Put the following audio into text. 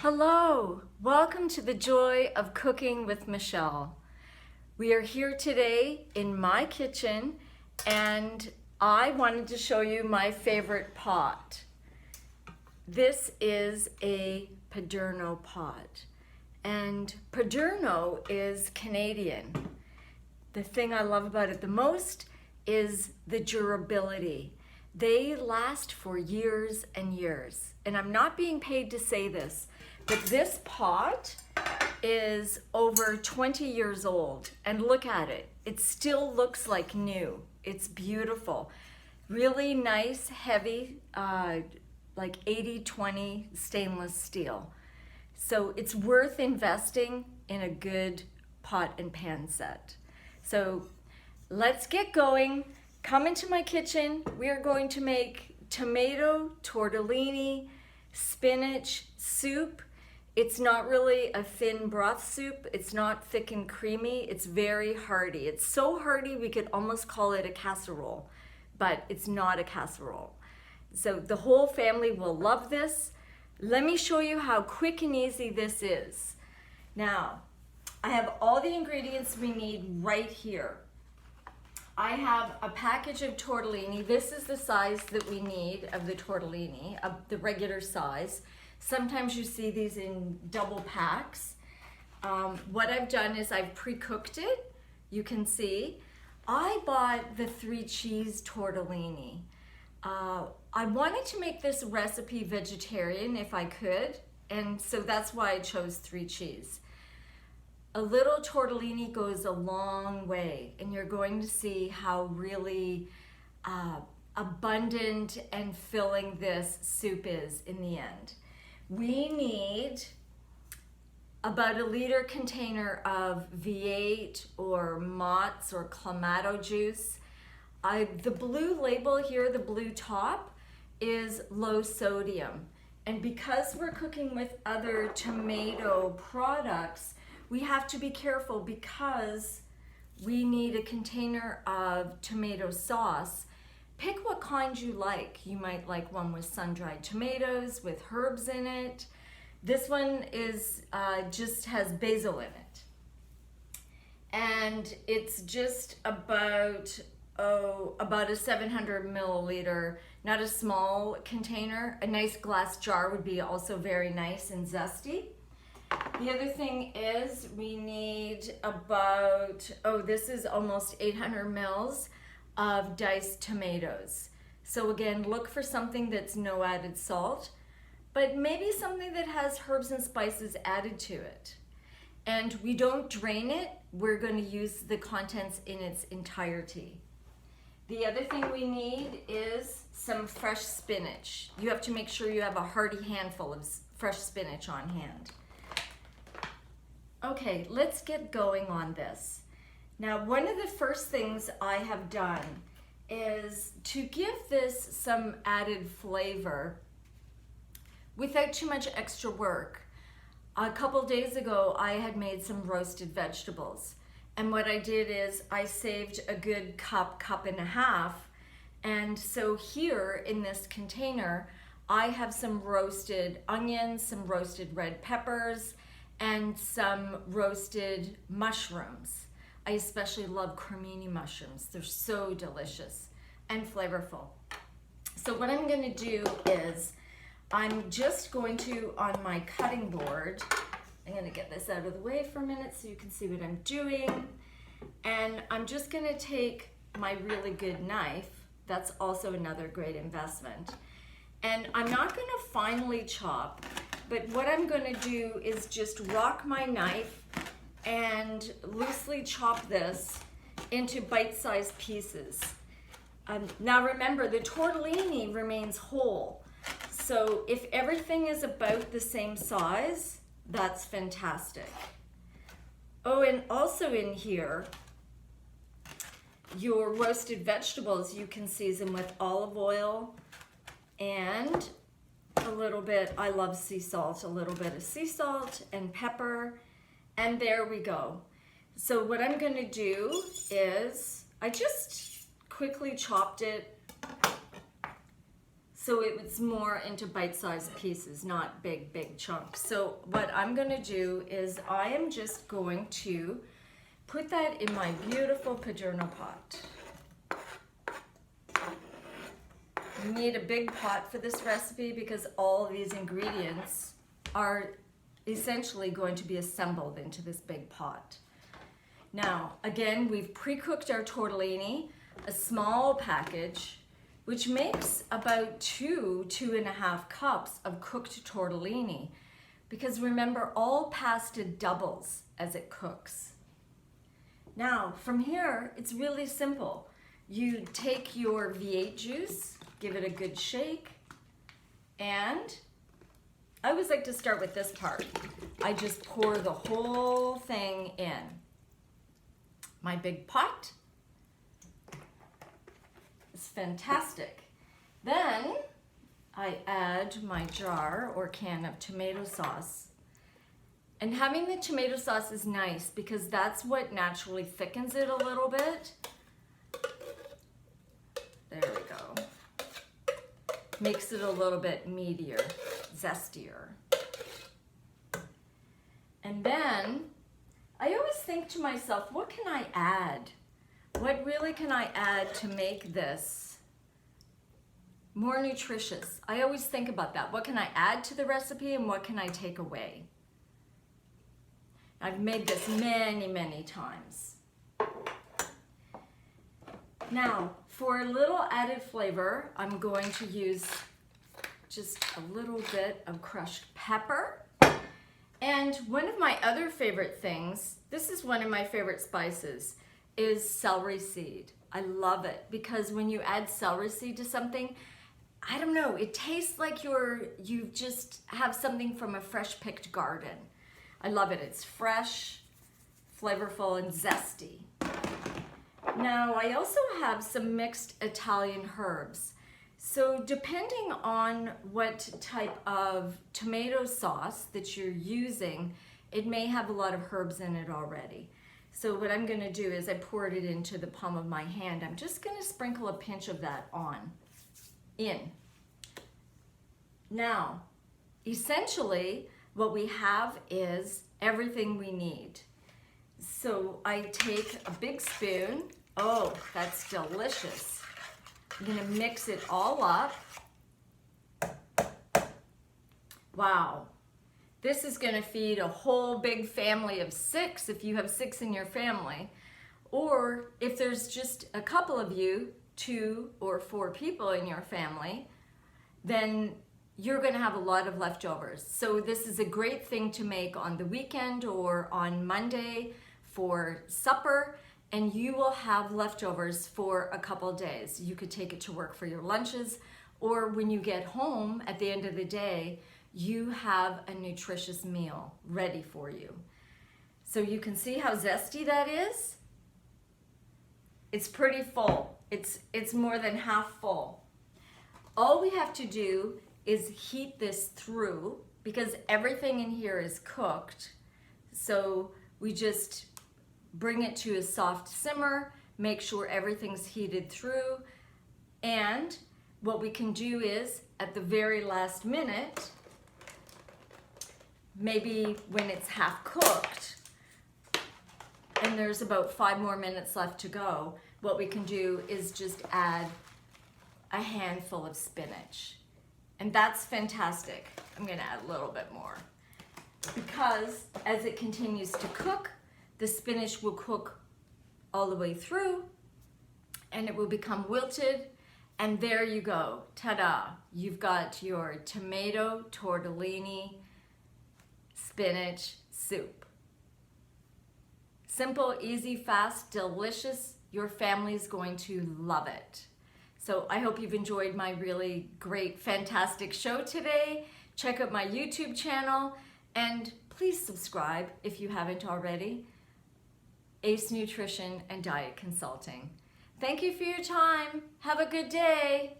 Hello, welcome to the Joy of Cooking with Michelle. We are here today in my kitchen and I wanted to show you my favorite pot. This is a Paderno pot, and Paderno is Canadian. The thing I love about it the most is the durability. They last for years and years, and I'm not being paid to say this, but this pot is over 20 years old, and look at it. It still looks like new. It's beautiful. Really nice, heavy, like 80-20 stainless steel. So it's worth investing in a good pot and pan set. So let's get going. Come into my kitchen. We are going to make tomato tortellini spinach soup. It's not really a thin broth soup. It's not thick and creamy. It's very hearty. It's so hearty we could almost call it a casserole, but it's not a casserole. So the whole family will love this. Let me show you how quick and easy this is. Now, I have all the ingredients we need right here. I have a package of tortellini. This is the size that we need of the tortellini, of the regular size. Sometimes you see these in double packs. What I've done is I've pre-cooked it. You can see. I bought the 3 cheese tortellini. I wanted to make this recipe vegetarian if I could, and so that's why I chose 3 cheese. A little tortellini goes a long way, and you're going to see how really abundant and filling this soup is in the end. We need about a liter container of V8 or Mott's or Clamato juice. The blue label here, the blue top, is low sodium. And because we're cooking with other tomato products, we have to be careful because we need a container of tomato sauce. Pick what kind you like. You might like one with sun-dried tomatoes with herbs in it. This one is just has basil in it. And it's just about a 700 milliliter, not a small container. A nice glass jar would be also very nice and zesty. The other thing is we need about, this is almost 800 mils of diced tomatoes. So again, look for something that's no added salt, but maybe something that has herbs and spices added to it. And we don't drain it. We're going to use the contents in its entirety. The other thing we need is some fresh spinach. You have to make sure you have a hearty handful of fresh spinach on hand. Okay, let's get going on this. Now, one of the first things I have done is to give this some added flavor without too much extra work. A couple days ago, I had made some roasted vegetables. And what I did is I saved a good cup and a half. And so here in this container, I have some roasted onions, some roasted red peppers, and some roasted mushrooms. I especially love cremini mushrooms. They're so delicious and flavorful. So what I'm going to do is I'm just going to, on my cutting board, I'm going to get this out of the way for a minute so you can see what I'm doing. And I'm just going to take my really good knife. That's also another great investment. And I'm not going to finely chop, but what I'm going to do is just rock my knife and loosely chop this into bite-sized pieces. Now remember, the tortellini remains whole. So if everything is about the same size, that's fantastic. Oh, and also in here, your roasted vegetables, you can season with olive oil and a little bit, I love sea salt, a little bit of sea salt and pepper, and there we go. So what I'm going to do is, I just quickly chopped it So it was more into bite-sized pieces, not big chunks. So what I'm gonna do is I am just going to put that in my beautiful Padurno pot. You need a big pot for this recipe because all of these ingredients are essentially going to be assembled into this big pot. Now, again, we've pre-cooked our tortellini, a small package, which makes about 2.5 cups of cooked tortellini. Because remember, all pasta doubles as it cooks. Now, from here, it's really simple. You take your V8 juice, give it a good shake, and I always like to start with this part. I just pour the whole thing in my big pot. It's fantastic. Then I add my jar or can of tomato sauce. And having the tomato sauce is nice because that's what naturally thickens it a little bit. There we go. Makes it a little bit meatier, zestier. And then I always think to myself, what can I add? What really can I add to make this more nutritious? I always think about that. What can I add to the recipe and what can I take away? I've made this many times. Now, for a little added flavor, I'm going to use just a little bit of crushed pepper. And one of my other favorite things, this is one of my favorite spices, is celery seed. I love it because when you add celery seed to something, I don't know, it tastes like you just have something from a fresh picked garden. I love it. It's fresh, flavorful, and zesty. Now, I also have some mixed Italian herbs. So depending on what type of tomato sauce that you're using, it may have a lot of herbs in it already. So what I'm gonna do is I poured it into the palm of my hand. I'm just gonna sprinkle a pinch of that in. Now, essentially, what we have is everything we need. So I take a big spoon. Oh, that's delicious. I'm gonna mix it all up. Wow. This is gonna feed a whole big family of 6 if you have 6 in your family. Or if there's just a couple of you, 2 or 4 people in your family, then you're gonna have a lot of leftovers. So this is a great thing to make on the weekend or on Monday for supper, and you will have leftovers for a couple days. You could take it to work for your lunches, or when you get home at the end of the day, you have a nutritious meal ready for you. So you can see how zesty that is. It's pretty full. It's more than half full. All we have to do is heat this through because everything in here is cooked. So we just bring it to a soft simmer, make sure everything's heated through, and what we can do is at the very last minute, maybe when it's half cooked and there's about 5 more minutes left to go, what we can do is just add a handful of spinach. And that's fantastic. I'm gonna add a little bit more because as it continues to cook, the spinach will cook all the way through and it will become wilted. And there you go, ta-da. You've got your tomato tortellini spinach soup. Simple, easy, fast, delicious. Your family's going to love it. So I hope you've enjoyed my really great, fantastic show today. Check out my YouTube channel and please subscribe if you haven't already. Ace Nutrition and Diet Consulting. Thank you for your time. Have a good day.